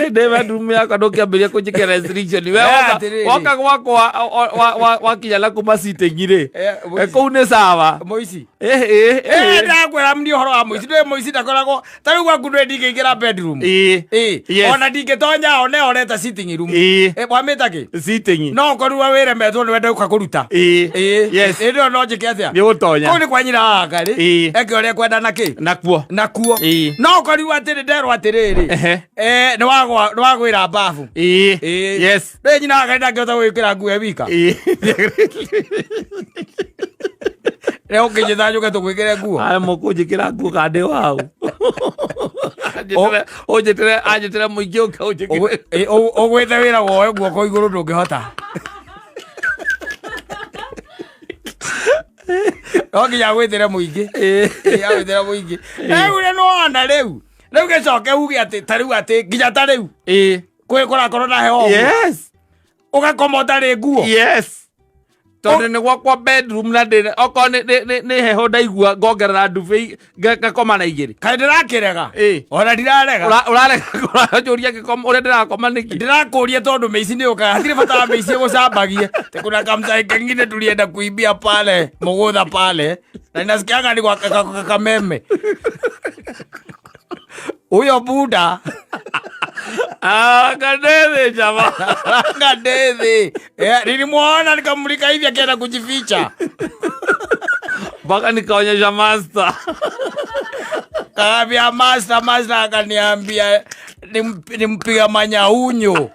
bedroom yako ndokiambiria kunjikira restriction wewe waka gwako wa kijala kuma sitengire ko une sawa Moici ndakwira mni horo wa Moici ndwe Moici ndakoragwo tari gwaku ndwe ndingira bedroom ona ndingitonya one oreta sitting room bwamita ki sitting no korua wire metwo ni wenda ukakuruta yes ndio no njike atia ni gutonya ko ni kwanyira akari eke ore kwenda naki nakuo no korua atiri nderwa atiriri ni wagwira bafu yes nde nyina akari ndangihota gwikira nguo wika leo kijithajo gatukwikire nguo aya mukujikira nguo kande wao Ojetere muingi ukaujigira ogwethe wira woe guoko iguru ndungihota okinya gwethere muingi gwethere muingi ure no ana riu gecoke uge ati tariu ati nginya tariu kurakorwo na heho yes ugakomota ri nguo yes tondu ni gwakwa bedroom na ndine oko ni heho ndaigua ngongerera ndube ngakoma na igiri kai ndirakirega ona ndirarega urarega njuria ngikoma uri ndirakoma niki ndirakuria tondu meici ni uka hatire bata meici gucambagie te kuna kamza kengine tulienda kuibia pale mugutha pale na nasikiaga ni kwa kameme uyo buda gadethe jama gadethe nilimwona nikamulika hivi akienda kujificha mpaka nikaonyesha master kaambia master akaniambia nimpiga manyaunyo